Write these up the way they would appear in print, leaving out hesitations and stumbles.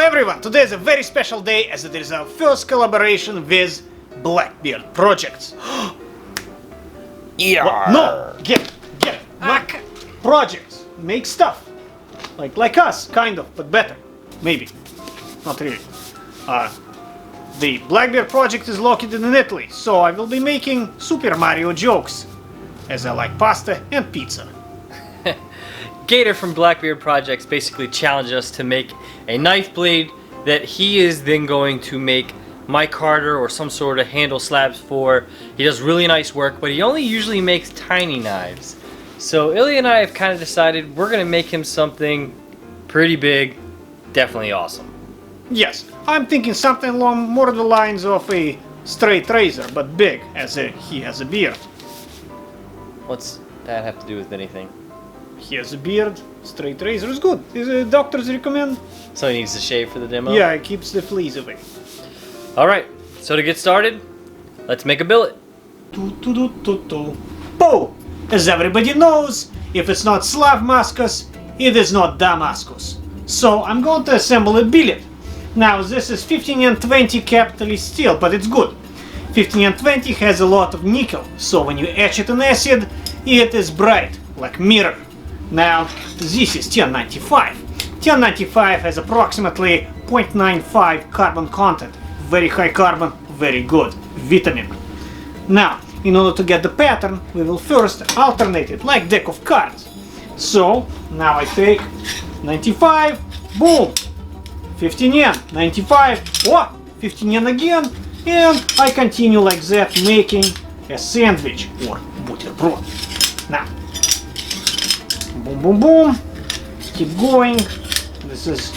everyone, today is a very special day as it is our first collaboration with Blackbeard Projects. Yeah. What? No, get projects, make stuff. Like us, kind of, but better. Maybe. Not really. The Blackbeard Project is located in Italy, so I will be making Super Mario jokes, as I like pasta and pizza. Gator from Blackbeard Projects basically challenged us to make a knife blade that he is then going to make mic carder or some sort of handle slabs for. He does really nice work, but he only usually makes tiny knives. So Ilya and I have kind of decided we're going to make him something pretty big, definitely awesome. Yes, I'm thinking something along more the lines of a straight razor, but big, as he has a beard. What's that have to do with anything? He has a beard, straight razor is good. Doctors recommend. So he needs to shave for the demo? Yeah, it keeps the fleas away. Alright, so to get started, let's make a billet. Boom! As everybody knows, if it's not Slavic, it is not Damascus. So I'm going to assemble a billet. Now this is 15 and 20 capitalist steel, but it's good. 15 and 20 has a lot of nickel, so when you etch it in acid, it is bright, like mirror. Now this is 1095. 1095 has approximately 0.95 carbon content. Very high carbon, very good. Vitamin. Now, in order to get the pattern, we will first alternate it like deck of cards. So, now I take 95, boom! 15 yen, 95, oh, 15 yen again, and I continue like that, making a sandwich or buterbrot. Now, boom, boom, boom, keep going. This is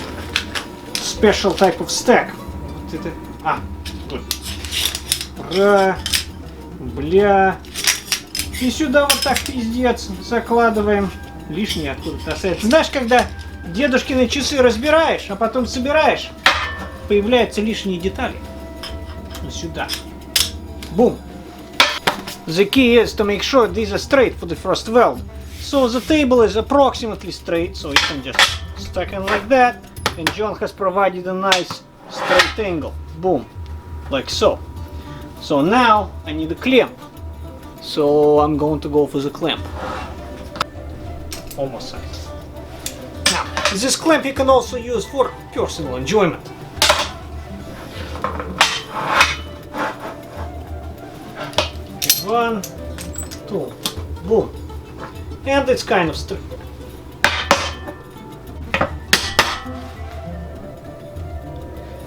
special type of stack. Good. Бля. И сюда вот так пиздец закладываем. Лишнее откуда-то остается. Знаешь, когда дедушкины часы разбираешь, а потом собираешь, появляются лишние детали. Вот сюда. Boom. The key is to make sure these are straight for the first weld. So the table is approximately straight, so you can just stack it like that. And John has provided a nice straight angle. Boom. Like so. So now I need a clamp. So I'm going to go for the clamp. Almost size. Now, this clamp you can also use for personal enjoyment. One, two, boom. And it's kind of straight.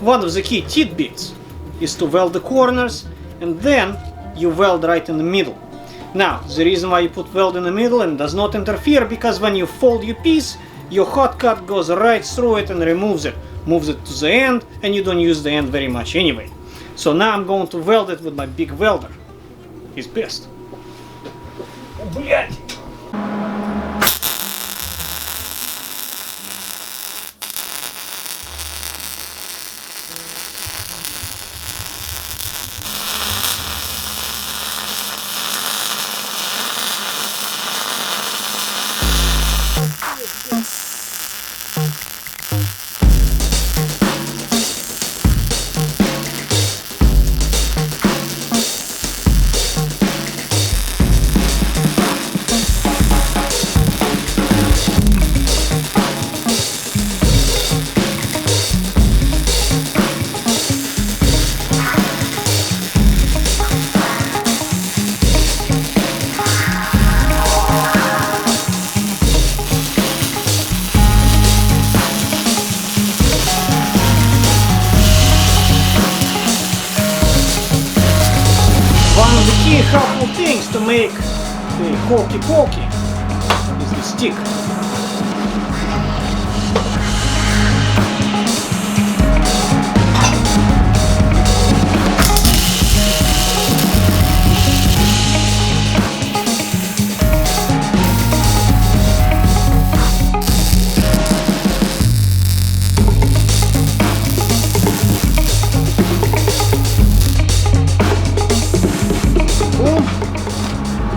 One of the key tidbits is to weld the corners and then you weld right in the middle. Now, the reason why you put weld in the middle and does not interfere, because when you fold your piece, your hot cut goes right through it and removes it, moves it to the end, and you don't use the end very much anyway. So now I'm going to weld it with my big welder. He's pissed. Блять! One of the key helpful things to make the hokey-pokey is the stick.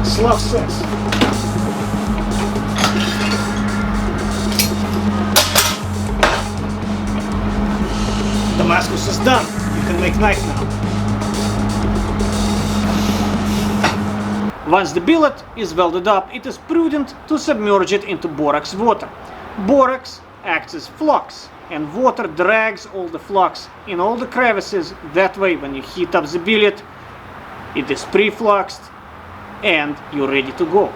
Slav says. Done. You can make knife now. Once the billet is welded up, it is prudent to submerge it into borax water. Borax acts as flux, and water drags all the flux in all the crevices. That way, when you heat up the billet, it is pre-fluxed and you're ready to go.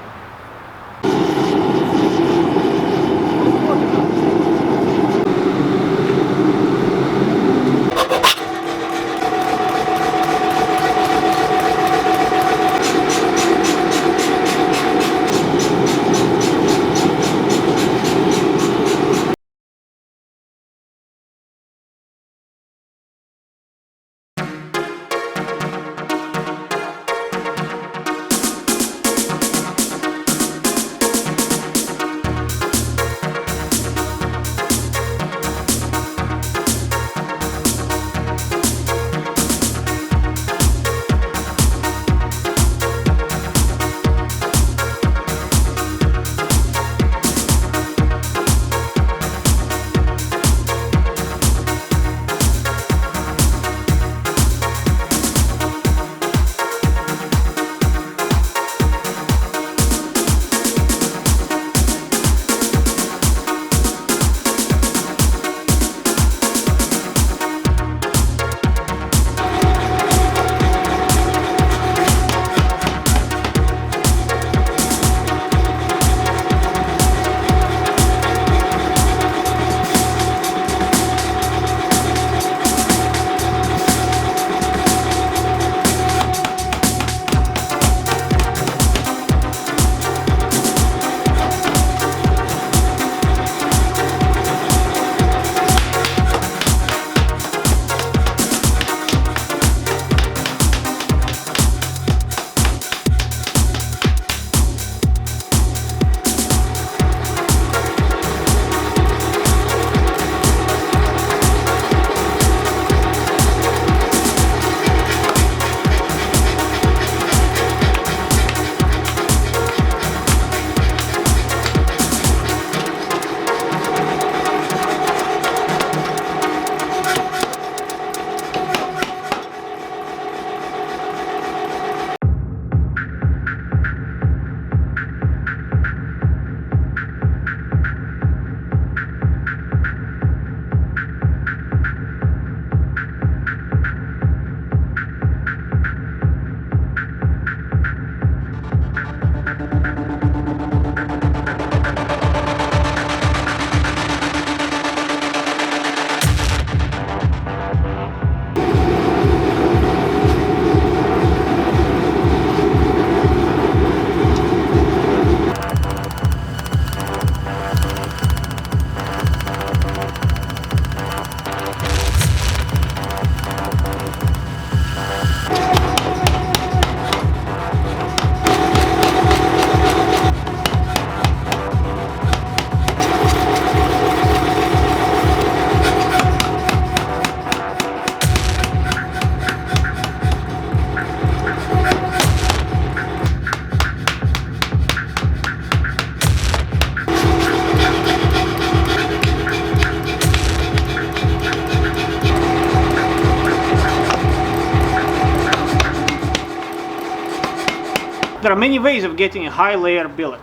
There are many ways of getting a high layer billet.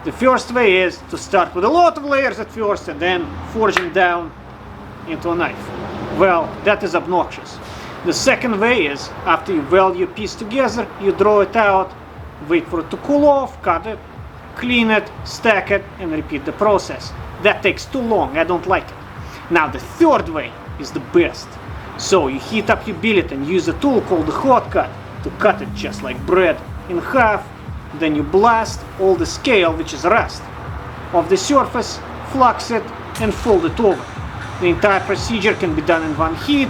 The first way is to start with a lot of layers at first and then forging down into a knife. Well, that is obnoxious. The second way is, after you weld your piece together, you draw it out, wait for it to cool off, cut it, clean it, stack it, and repeat the process. That takes too long, I don't like it. Now the third way is the best. So you heat up your billet and use a tool called the hot cut to cut it just like bread in half. Then you blast all the scale, which is rust, off the surface, flux it, and fold it over. The entire procedure can be done in one heat,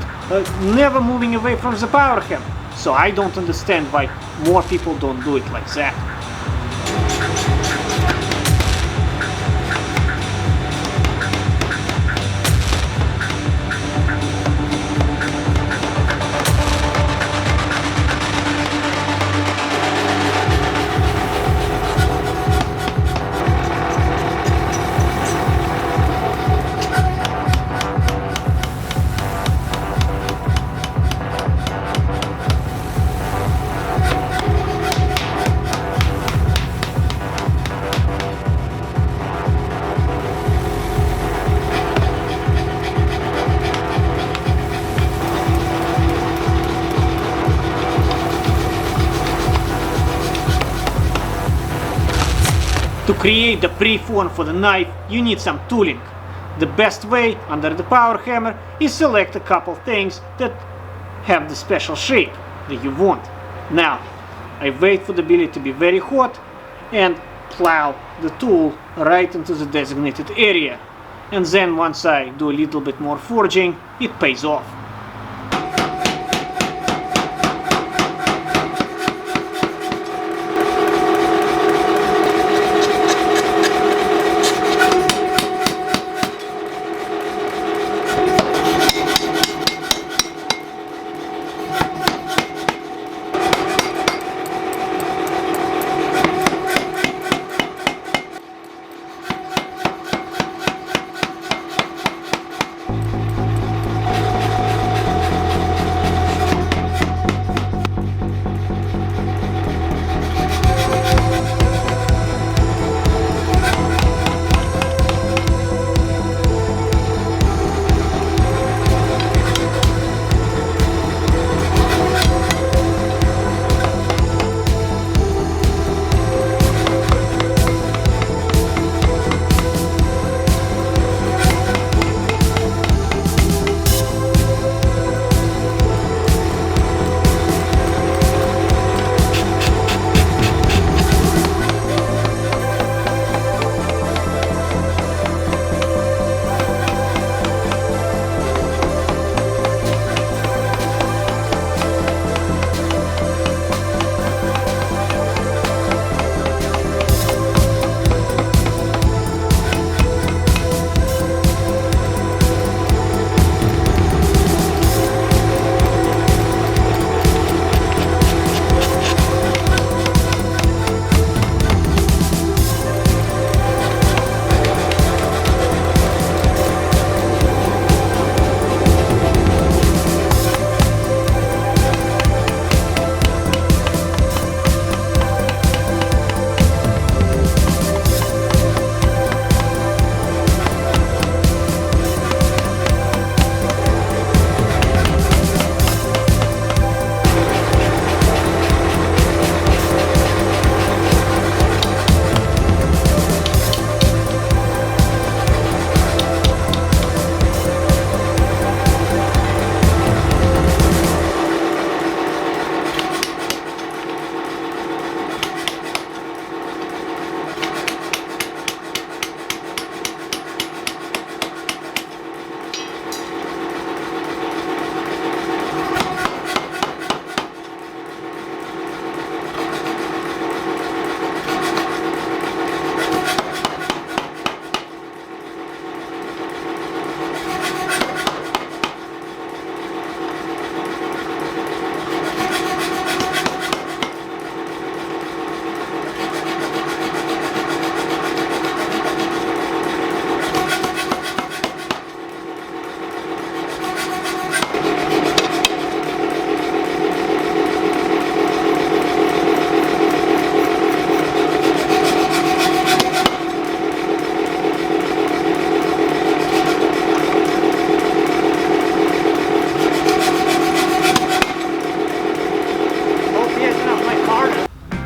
never moving away from the power hand. So I don't understand why more people don't do it like that. To create the preform for the knife, you need some tooling. The best way, under the power hammer, is select a couple things that have the special shape that you want. Now, I wait for the billet to be very hot and plow the tool right into the designated area. And then once I do a little bit more forging, it pays off.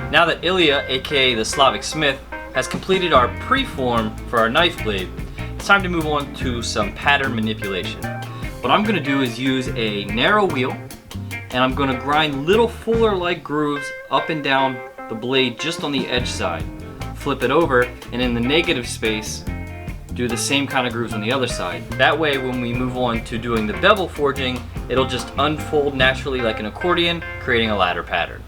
Now that Ilya, aka the Slavic Smith, has completed our preform for our knife blade, it's time to move on to some pattern manipulation. What I'm going to do is use a narrow wheel, and I'm going to grind little fuller-like grooves up and down the blade just on the edge side. Flip it over, and in the negative space, do the same kind of grooves on the other side. That way, when we move on to doing the bevel forging, it'll just unfold naturally like an accordion, creating a ladder pattern.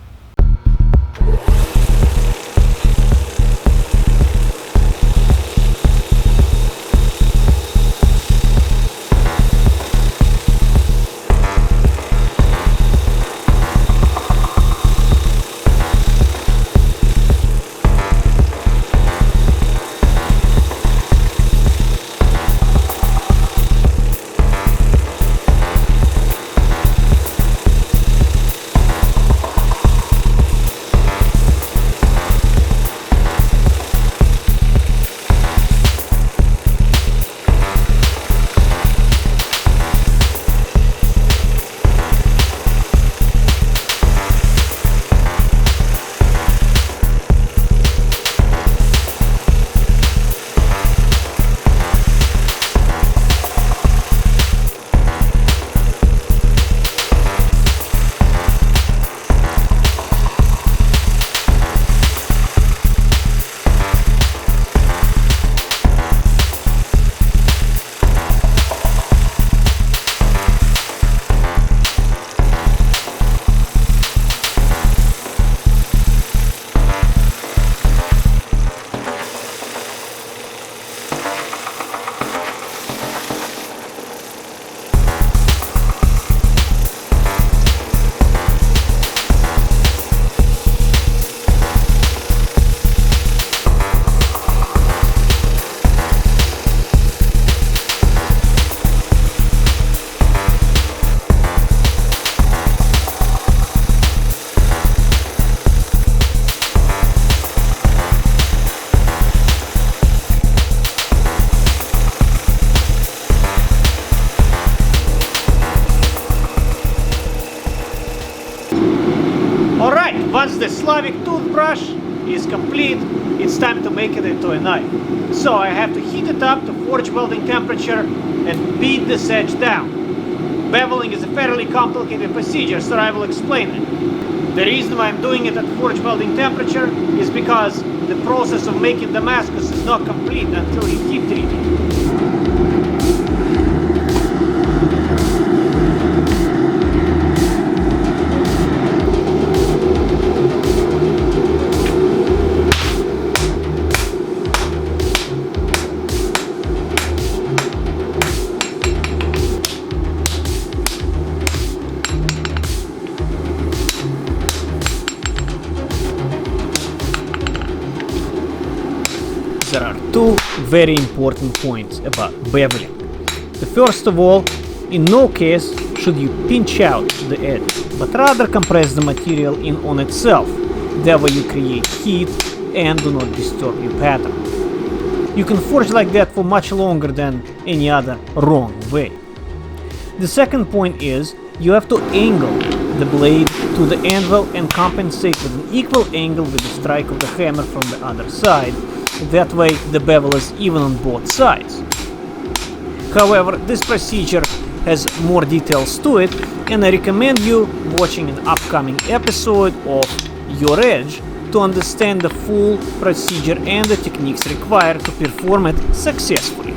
the Slavic toothbrush is complete, it's time to make it into a knife. So I have to heat it up to forge welding temperature and beat this edge down. Beveling is a fairly complicated procedure, so I will explain it. The reason why I'm doing it at forge welding temperature is because the process of making damascus is not complete until you heat treat it. There are two very important points about beveling. The first of all, in no case should you pinch out the edge, but rather compress the material in on itself. That way you create heat and do not disturb your pattern. You can forge like that for much longer than any other wrong way. The second point is you have to angle the blade to the anvil and compensate with an equal angle with the strike of the hammer from the other side. That way the bevel is even on both sides. However, this procedure has more details to it, and I recommend you watching an upcoming episode of Your Edge to understand the full procedure and the techniques required to perform it successfully.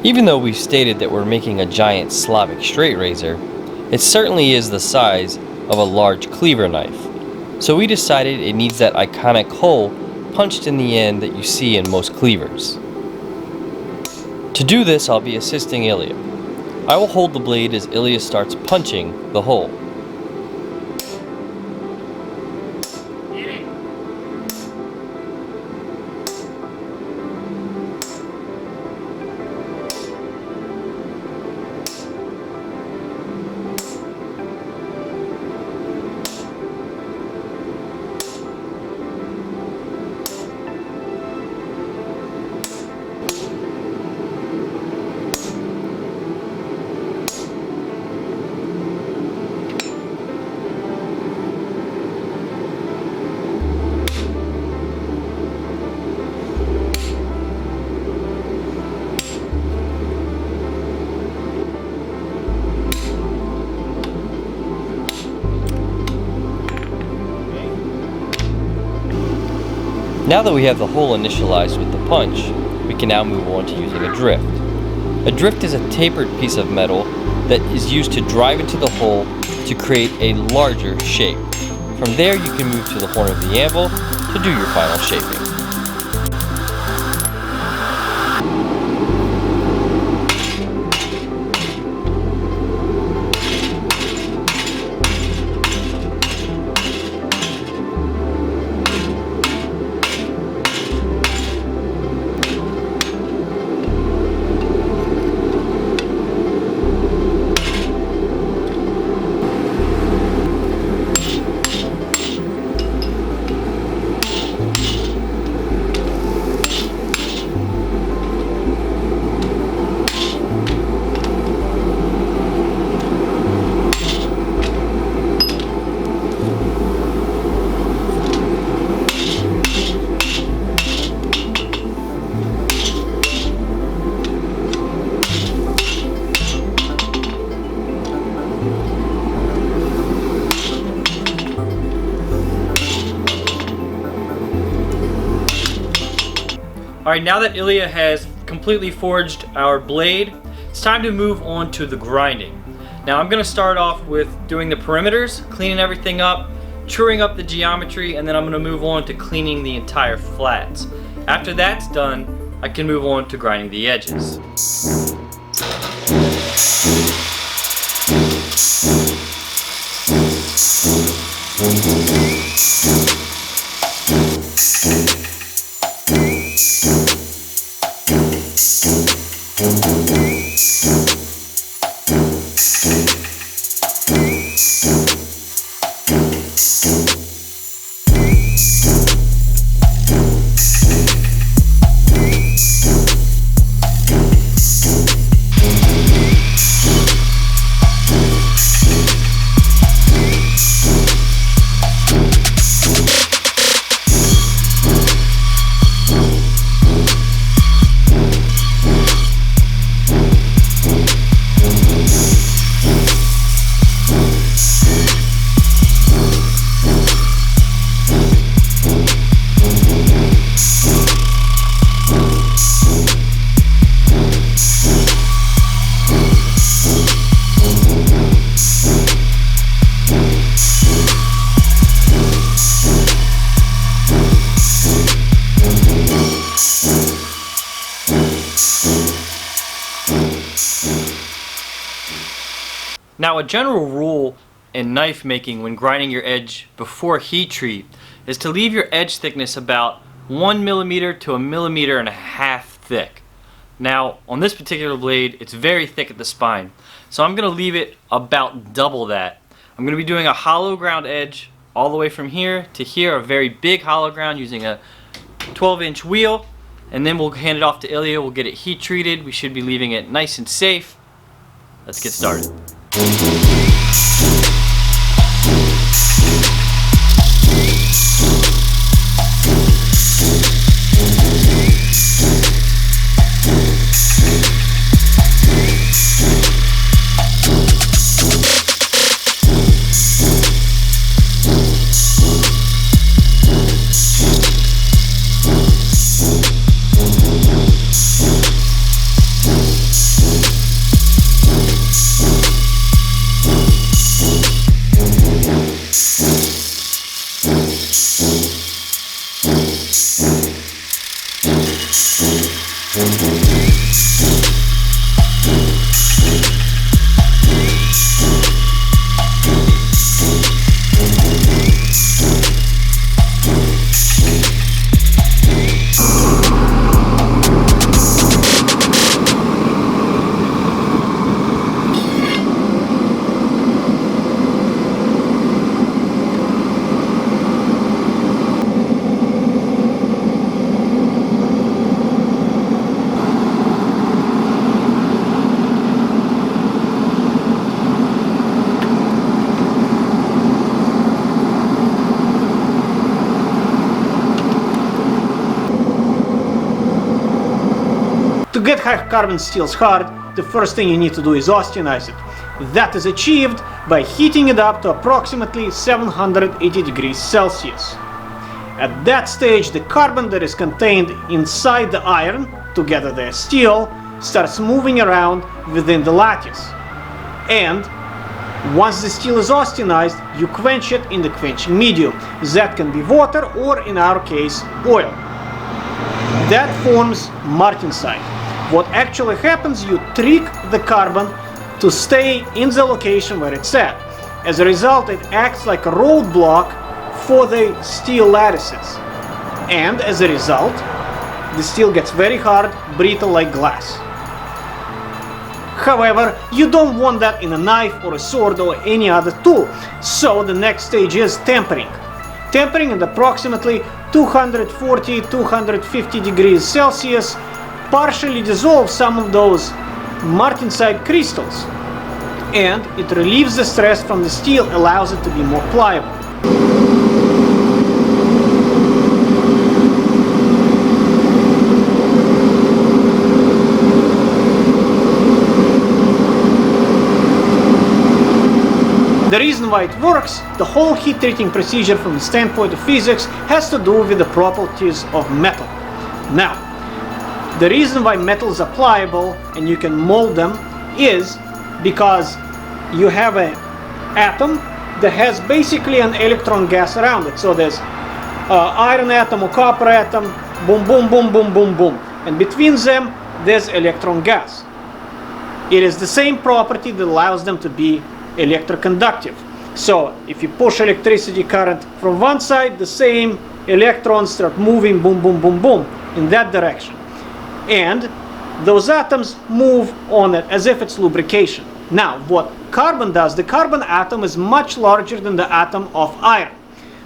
Even though we've stated that we're making a giant Slavic straight razor, it certainly is the size of a large cleaver knife. So we decided it needs that iconic hole punched in the end that you see in most cleavers. To do this, I'll be assisting Ilya. I will hold the blade as Ilya starts punching the hole. Now that we have the hole initialized with the punch, we can now move on to using a drift. A drift is a tapered piece of metal that is used to drive into the hole to create a larger shape. From there you can move to the horn of the anvil to do your final shaping. Alright, now that Ilya has completely forged our blade, it's time to move on to the grinding. Now I'm going to start off with doing the perimeters, cleaning everything up, truing up the geometry, and then I'm going to move on to cleaning the entire flats. After that's done, I can move on to grinding the edges. Now, a general rule in knife making when grinding your edge before heat treat is to leave your edge thickness about 1 millimeter to 1.5 millimeters thick. Now, on this particular blade, it's very thick at the spine, so I'm going to leave it about double that. I'm going to be doing a hollow ground edge all the way from here to here, a very big hollow ground using a 12-inch wheel, and then we'll hand it off to Ilya. We'll get it heat treated. We should be leaving it nice and safe. Let's get started. To get high carbon steels hard, the first thing you need to do is austenize it. That is achieved by heating it up to approximately 780 degrees Celsius. At that stage, the carbon that is contained inside the iron, together with the steel, starts moving around within the lattice. And once the steel is austenized, you quench it in the quenching medium. That can be water or, in our case, oil. That forms martensite. What actually happens, you trick the carbon to stay in the location where it's at. As a result, it acts like a roadblock for the steel lattices. And as a result, the steel gets very hard, brittle like glass. However, you don't want that in a knife or a sword or any other tool. So the next stage is tempering. Tempering at approximately 240-250 degrees Celsius partially dissolves some of those martensite crystals, and it relieves the stress from the steel, allows it to be more pliable. The reason why it works, the whole heat treating procedure from the standpoint of physics has to do with the properties of metal. Now, The reason why metals are pliable and you can mold them is because you have an atom that has basically an electron gas around it. So there's iron atom or copper atom, boom, boom, boom, boom, boom, boom. And between them, there's electron gas. It is the same property that allows them to be electroconductive. So if you push electricity current from one side, the same electrons start moving, boom, boom, boom, boom, in that direction. And those atoms move on it as if it's lubrication. Now, what carbon does, the carbon atom is much larger than the atom of iron.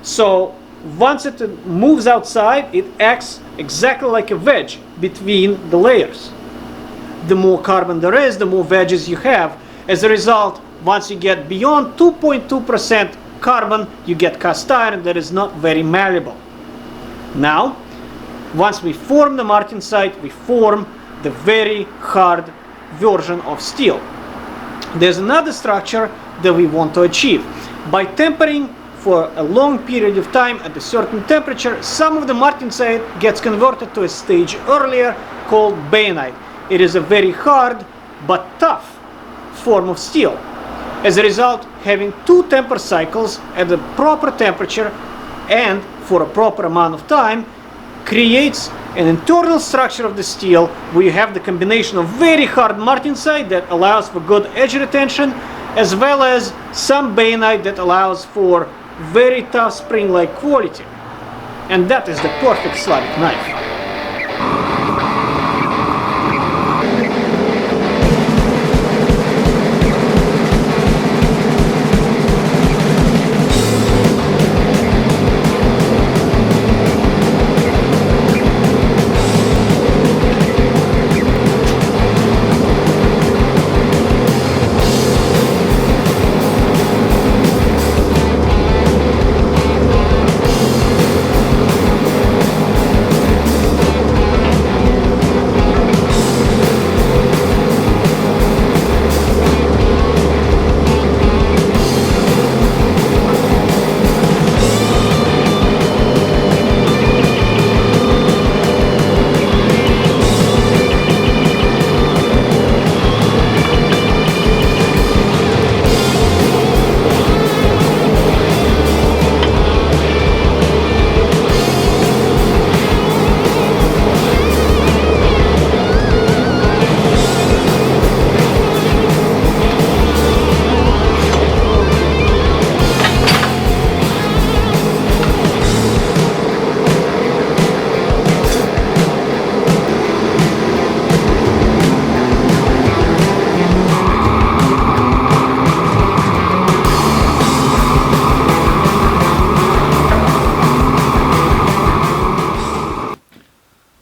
So once it moves outside, it acts exactly like a wedge between the layers. The more carbon there is, the more wedges you have. As a result, once you get beyond 2.2% carbon, you get cast iron that is not very malleable. Now, once we form the martensite, we form the very hard version of steel. There's another structure that we want to achieve. By tempering for a long period of time at a certain temperature, some of the martensite gets converted to a stage earlier called bayanite. It is a very hard but tough form of steel. As a result, having two temper cycles at the proper temperature and for a proper amount of time creates an internal structure of the steel where you have the combination of very hard martensite that allows for good edge retention, as well as some bayanite that allows for very tough spring-like quality. And that is the perfect Slavic knife.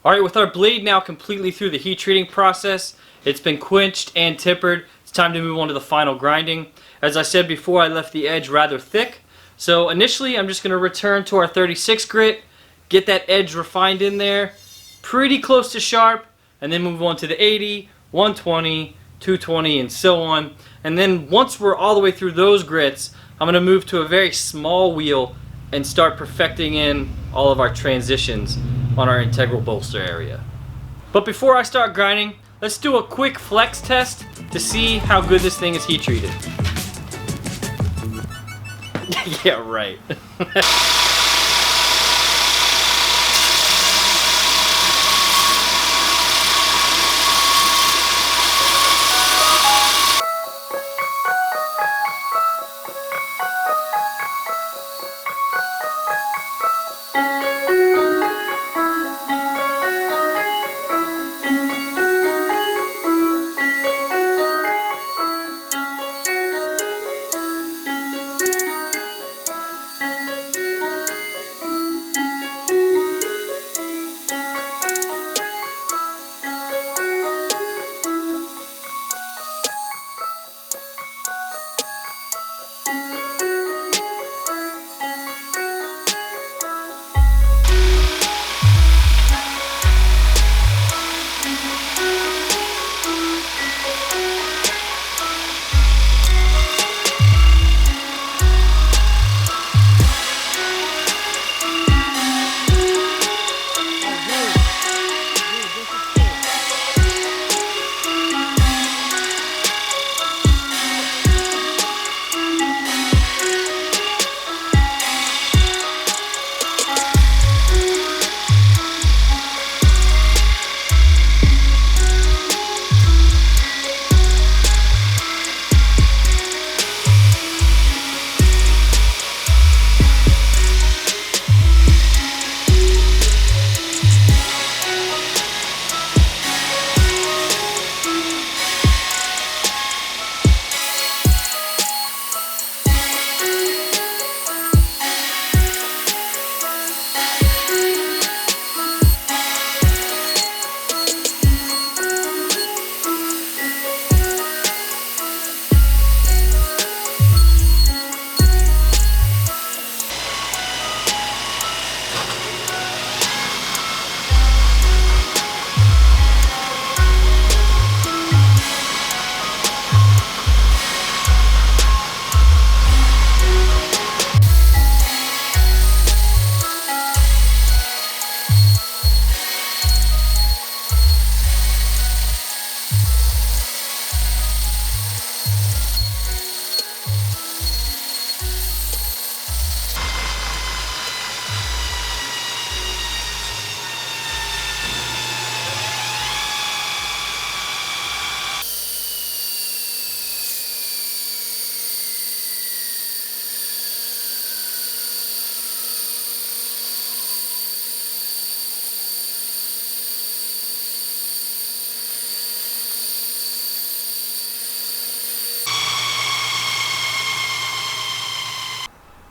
Alright, with our blade now completely through the heat treating process, it's been quenched and tempered, it's time to move on to the final grinding. As I said before, I left the edge rather thick, so initially I'm just going to return to our 36 grit, get that edge refined in there, pretty close to sharp, and then move on to the 80, 120, 220, and so on. And then once we're all the way through those grits, I'm going to move to a very small wheel and start perfecting in all of our transitions on our integral bolster area. But before I start grinding, let's do a quick flex test to see how good this thing is heat treated. Yeah, right.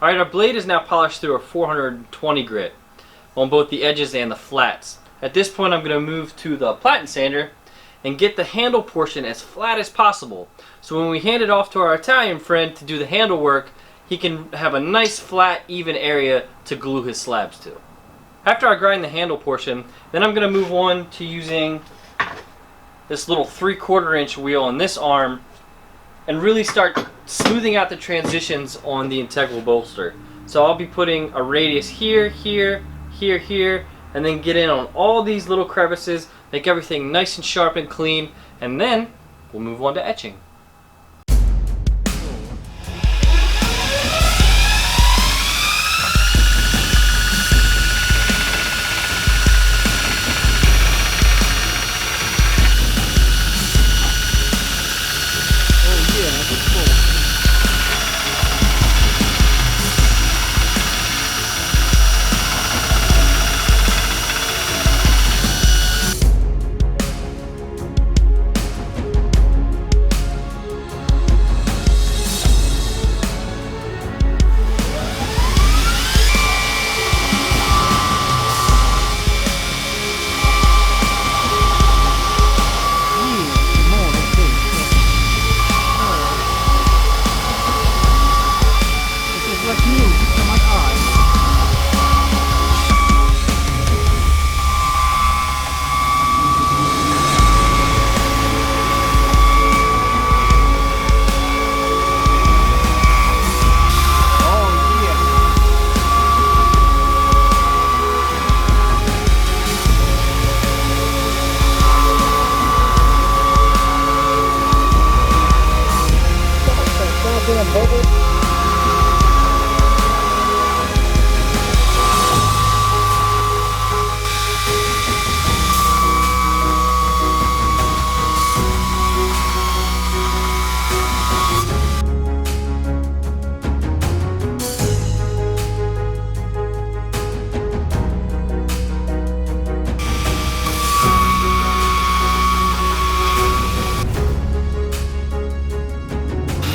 Alright, our blade is now polished through a 420 grit on both the edges and the flats. At this point I'm going to move to the platen sander and get the handle portion as flat as possible. So when we hand it off to our Italian friend to do the handle work, he can have a nice flat even area to glue his slabs to. After I grind the handle portion, then I'm going to move on to using this little 3/4 inch wheel on this arm and really start smoothing out the transitions on the integral bolster. So I'll be putting a radius here, here, here, here, and then get in on all these little crevices, make everything nice and sharp and clean, and then we'll move on to etching.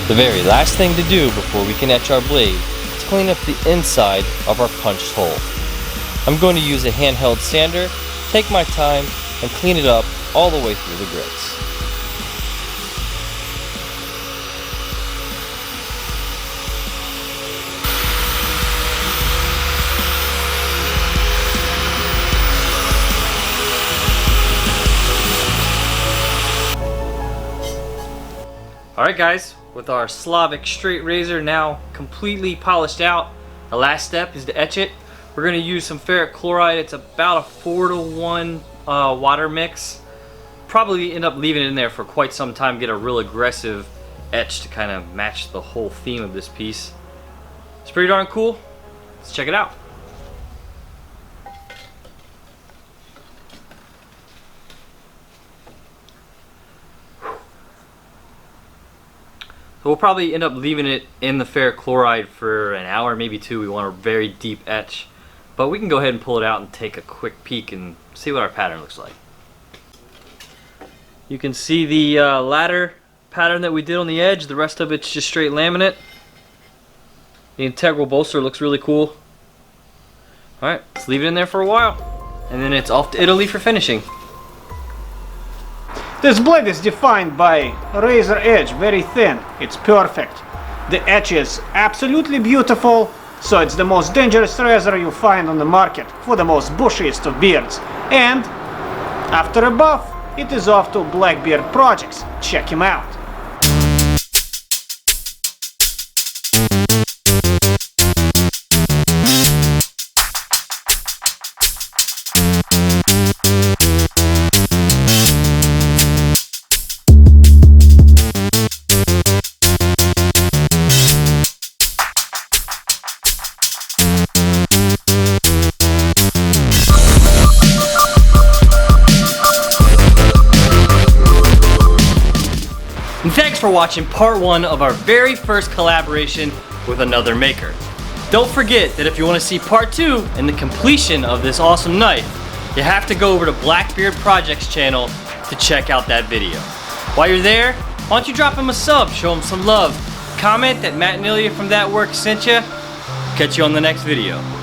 The very last thing to do before we can etch our blade is clean up the inside of our punched hole. I'm going to use a handheld sander, take my time, and clean it up all the way through the grits. Alright guys, with our Slavic straight razor now completely polished out, the last step is to etch it. We're going to use some ferric chloride. It's about a 4-to-1 water mix. Probably end up leaving it in there for quite some time, get a real aggressive etch to kind of match the whole theme of this piece. It's pretty darn cool. Let's check it out. So we'll probably end up leaving it in the ferric chloride for an hour, maybe 2. We want a very deep etch. But we can go ahead and pull it out and take a quick peek and see what our pattern looks like. You can see the ladder pattern that we did on the edge. The rest of it's just straight laminate. The integral bolster looks really cool. Alright, let's leave it in there for a while. And then it's off to Italy for finishing. This blade is defined by a razor edge, very thin. It's perfect. The edge is absolutely beautiful, so it's the most dangerous razor you find on the market for the most bushiest of beards. And after a buff, it is off to Blackbeard Projects. Check him out. And thanks for watching part 1 of our very first collaboration with another maker. Don't forget that if you want to see part 2 and the completion of this awesome knife, you have to go over to Blackbeard Projects channel to check out that video. While you're there, why don't you drop him a sub, show him some love, comment that Matt and Ilya from That Work sent you, catch you on the next video.